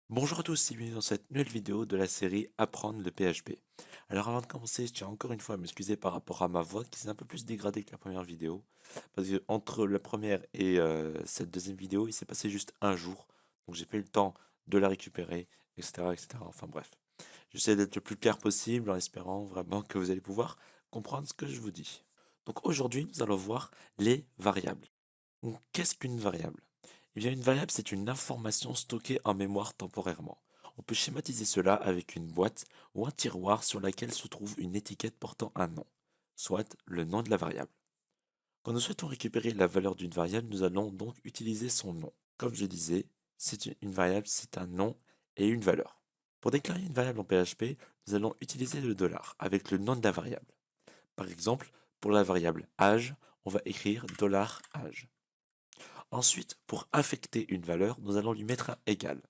Bonjour à tous et bienvenue dans cette nouvelle vidéo de la série Apprendre le PHP. Alors avant de commencer, je tiens encore une fois à m'excuser par rapport à ma voix qui s'est un peu plus dégradée que la première vidéo. Parce que entre la première et cette deuxième vidéo, il s'est passé juste un jour. Donc j'ai pas eu le temps de la récupérer, etc. etc. Enfin bref. J'essaie d'être le plus clair possible en espérant vraiment que vous allez pouvoir comprendre ce que je vous dis. Donc aujourd'hui, nous allons voir les variables. Donc qu'est-ce qu'une variable? Eh bien, une variable, c'est une information stockée en mémoire temporairement. On peut schématiser cela avec une boîte ou un tiroir sur laquelle se trouve une étiquette portant un nom, soit le nom de la variable. Quand nous souhaitons récupérer la valeur d'une variable, nous allons donc utiliser son nom. Comme je disais, une variable, c'est un nom et une valeur. Pour déclarer une variable en PHP, nous allons utiliser le dollar avec le nom de la variable. Par exemple, pour la variable âge, on va écrire $âge. Ensuite, pour affecter une valeur, nous allons lui mettre un égal.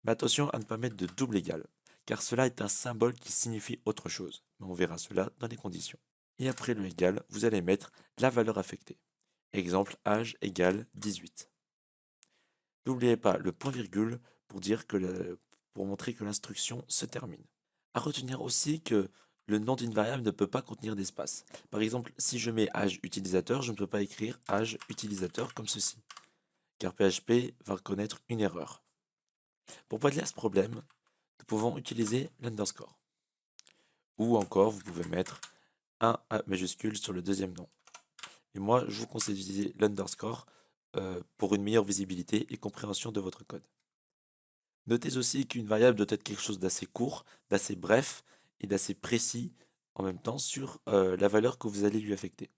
Mais attention à ne pas mettre de double égal, car cela est un symbole qui signifie autre chose. Mais on verra cela dans les conditions. Et après le égal, vous allez mettre la valeur affectée. Exemple, âge égale 18. N'oubliez pas le point virgule pour pour montrer que l'instruction se termine. À retenir aussi que le nom d'une variable ne peut pas contenir d'espace. Par exemple, si je mets âge utilisateur, je ne peux pas écrire âge utilisateur comme ceci, car PHP va reconnaître une erreur. Pour pallier à ce problème, nous pouvons utiliser l'underscore. Ou encore, vous pouvez mettre un A majuscule sur le deuxième nom. Et moi, je vous conseille d'utiliser l'underscore pour une meilleure visibilité et compréhension de votre code. Notez aussi qu'une variable doit être quelque chose d'assez court, d'assez bref et d'assez précis en même temps sur la valeur que vous allez lui affecter.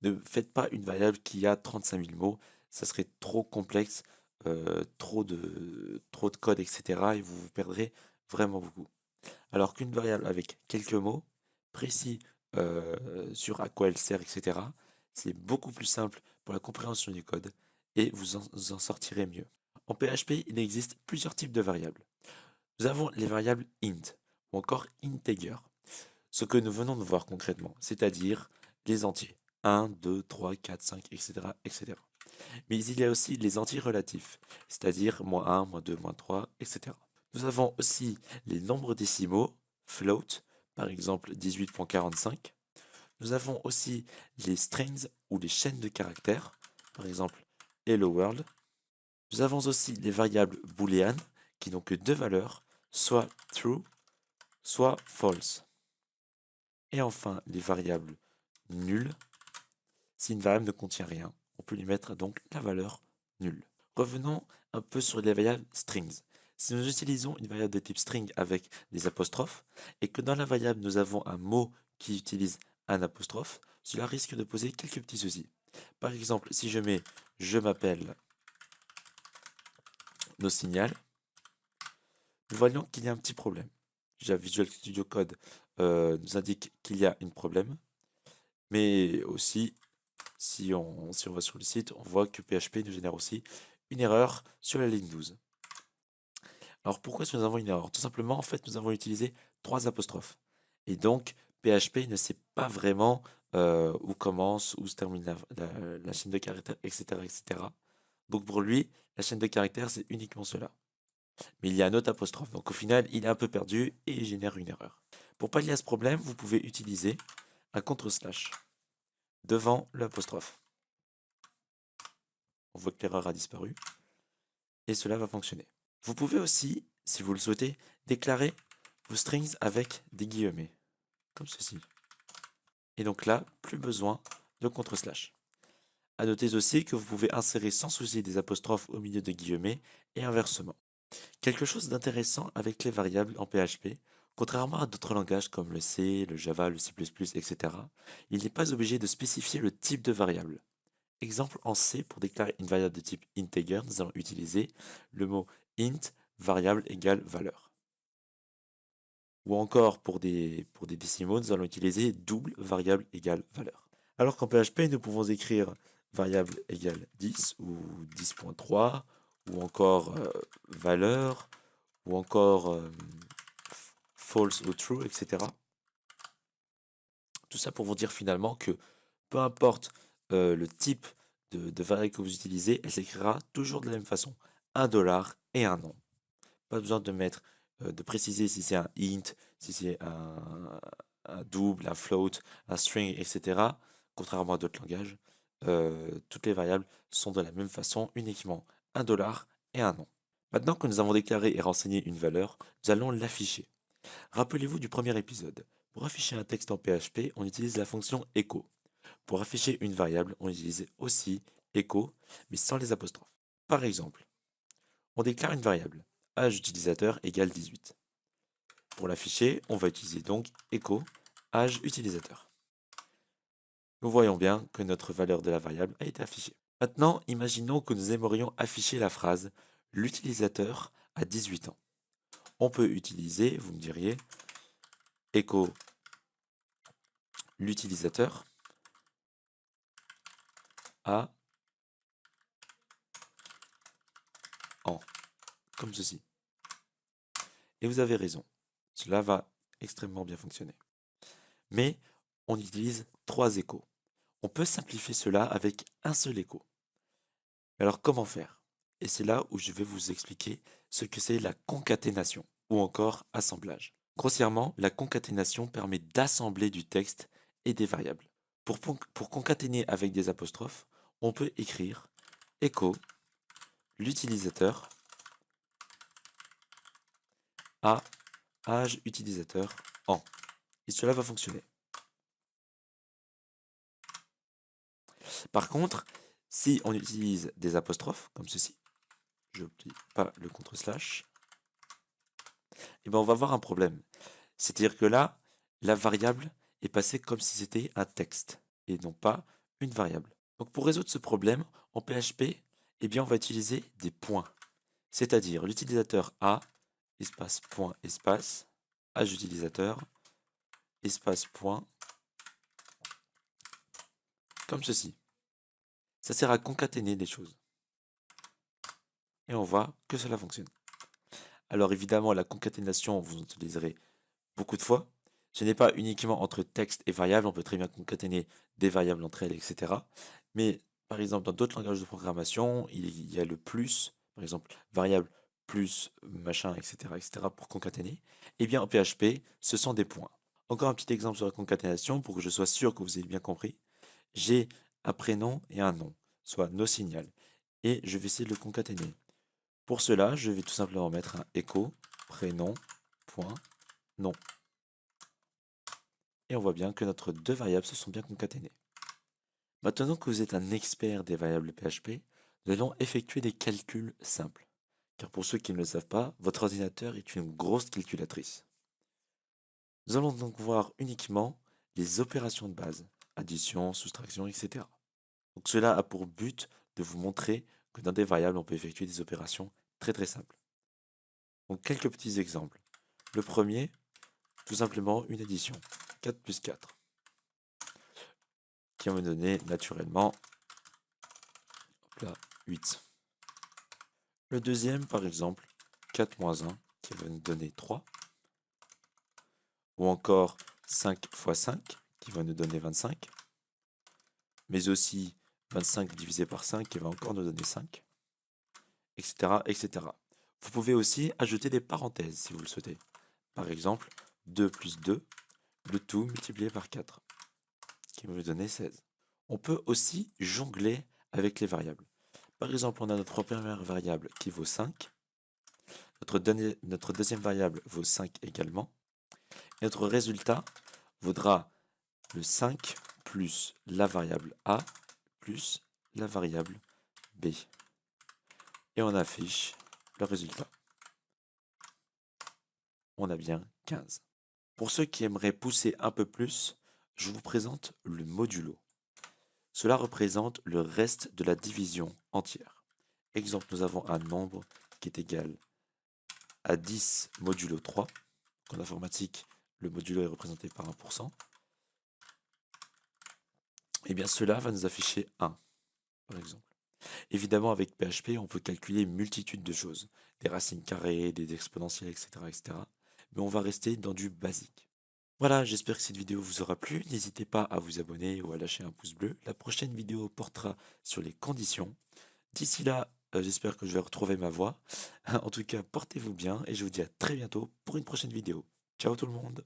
Ne faites pas une variable qui a 35 000 mots, ça serait trop complexe, trop de code, etc. et vous vous perdrez vraiment beaucoup. Alors qu'une variable avec quelques mots précis sur à quoi elle sert, etc., c'est beaucoup plus simple pour la compréhension du code et vous en sortirez mieux. En PHP, il existe plusieurs types de variables. Nous avons les variables int ou encore integer, ce que nous venons de voir concrètement, c'est-à-dire les entiers. 1, 2, 3, 4, 5, etc., etc. Mais il y a aussi les entiers relatifs, c'est-à-dire -1, -2, -3, etc. Nous avons aussi les nombres décimaux, float, par exemple 18.45. Nous avons aussi les strings ou les chaînes de caractères, par exemple hello world. Nous avons aussi les variables booléennes qui n'ont que deux valeurs, soit true, soit false. Et enfin, les variables nulles. Si une variable ne contient rien, on peut lui mettre donc la valeur nulle. Revenons un peu sur les variables strings. Si nous utilisons une variable de type string avec des apostrophes et que dans la variable nous avons un mot qui utilise un apostrophe, cela risque de poser quelques petits soucis. Par exemple, si je mets je m'appelle NoSignal, nous voyons qu'il y a un petit problème. Déjà, Visual Studio Code nous indique qu'il y a un problème, mais aussi si on va sur le site, on voit que PHP nous génère aussi une erreur sur la ligne 12. Alors pourquoi est-ce que nous avons une erreur? Tout simplement, en fait, nous avons utilisé trois apostrophes. Et donc, PHP ne sait pas vraiment où commence, où se termine la chaîne de caractères, etc., etc. Donc pour lui, la chaîne de caractères, c'est uniquement cela. Mais il y a un autre apostrophe. Donc au final, il est un peu perdu et il génère une erreur. Pour pallier à ce problème, vous pouvez utiliser un contre-slash devant l'apostrophe. On voit que l'erreur a disparu et cela va fonctionner. Vous pouvez aussi, si vous le souhaitez, déclarer vos strings avec des guillemets, comme ceci. Et donc là, plus besoin de contre-slash. À noter aussi que vous pouvez insérer sans souci des apostrophes au milieu de guillemets et inversement. Quelque chose d'intéressant avec les variables en PHP, contrairement à d'autres langages comme le C, le Java, le C++, etc., il n'est pas obligé de spécifier le type de variable. Exemple, en C, pour déclarer une variable de type integer, nous allons utiliser le mot int variable égale valeur. Ou encore, pour des décimaux, nous allons utiliser double variable égale valeur. Alors qu'en PHP, nous pouvons écrire variable égale 10 ou 10.3 ou encore valeur ou encore false ou true, etc. Tout ça pour vous dire finalement que peu importe le type de variable que vous utilisez, elle s'écrira toujours de la même façon. Un dollar et un nom. Pas besoin de préciser si c'est un int, si c'est un double, un float, un string, etc. Contrairement à d'autres langages, toutes les variables sont de la même façon, uniquement un dollar et un nom. Maintenant que nous avons déclaré et renseigné une valeur, nous allons l'afficher. Rappelez-vous du premier épisode. Pour afficher un texte en PHP, on utilise la fonction echo. Pour afficher une variable, on utilise aussi echo, mais sans les apostrophes. Par exemple, on déclare une variable, âge utilisateur égale 18. Pour l'afficher, on va utiliser donc echo âge utilisateur. Nous voyons bien que notre valeur de la variable a été affichée. Maintenant, imaginons que nous aimerions afficher la phrase l'utilisateur a 18 ans. On peut utiliser, vous me diriez, echo l'utilisateur a ans, comme ceci. Et vous avez raison, cela va extrêmement bien fonctionner. Mais on utilise 3 échos. On peut simplifier cela avec un seul écho. Alors comment faire? Et c'est là où je vais vous expliquer ce que c'est la concaténation ou encore assemblage. Grossièrement, la concaténation permet d'assembler du texte et des variables. Pour concaténer avec des apostrophes, on peut écrire echo l'utilisateur a âge utilisateur en. Et cela va fonctionner. Par contre, si on utilise des apostrophes, comme ceci, je n'oublie pas le contre-slash, et ben on va avoir un problème. C'est-à-dire que là, la variable est passée comme si c'était un texte, et non pas une variable. Donc pour résoudre ce problème, en PHP, eh bien on va utiliser des points. C'est-à-dire l'utilisateur a, espace point, espace, âge utilisateur, espace point, comme ceci. Ça sert à concaténer les choses. Et on voit que cela fonctionne. Alors évidemment, la concaténation, vous en utiliserez beaucoup de fois. Ce n'est pas uniquement entre texte et variable, on peut très bien concaténer des variables entre elles, etc. Mais par exemple, dans d'autres langages de programmation, il y a le plus, par exemple, variable plus machin, etc., etc., pour concaténer. Eh bien, en PHP, ce sont des points. Encore un petit exemple sur la concaténation pour que je sois sûr que vous ayez bien compris. J'ai un prénom et un nom, soit noSignal, et je vais essayer de le concaténer. Pour cela, je vais tout simplement mettre un echo prénom point nom. Et on voit bien que notre deux variables se sont bien concaténées. Maintenant que vous êtes un expert des variables PHP, nous allons effectuer des calculs simples. Car pour ceux qui ne le savent pas, votre ordinateur est une grosse calculatrice. Nous allons donc voir uniquement les opérations de base, addition, soustraction, etc. Donc cela a pour but de vous montrer que dans des variables, on peut effectuer des opérations très très simples. Donc quelques petits exemples. Le premier, tout simplement une addition. 4 plus 4. Qui va me donner naturellement là, 8. Le deuxième, par exemple, 4 moins 1, qui va nous donner 3. Ou encore 5 fois 5, qui va nous donner 25. Mais aussi 25 divisé par 5, qui va encore nous donner 5. Etc., etc. Vous pouvez aussi ajouter des parenthèses si vous le souhaitez. Par exemple, 2 plus 2, le tout multiplié par 4, qui va vous donner 16. On peut aussi jongler avec les variables. Par exemple, on a notre première variable qui vaut 5. Notre deuxième variable vaut 5 également. Et notre résultat vaudra le 5 plus la variable A plus la variable B. Et on affiche le résultat. On a bien 15. Pour ceux qui aimeraient pousser un peu plus, je vous présente le modulo. Cela représente le reste de la division entière. Exemple, nous avons un nombre qui est égal à 10 modulo 3. En informatique, le modulo est représenté par 1%. Et bien cela va nous afficher 1, par exemple. Évidemment, avec PHP, on peut calculer une multitude de choses, des racines carrées, des exponentielles, etc., etc. Mais on va rester dans du basique. Voilà, j'espère que cette vidéo vous aura plu. N'hésitez pas à vous abonner ou à lâcher un pouce bleu. La prochaine vidéo portera sur les conditions. D'ici là, J'espère que je vais retrouver ma voix. En tout cas, portez-vous bien et je vous dis à très bientôt pour une prochaine vidéo. Ciao tout le monde!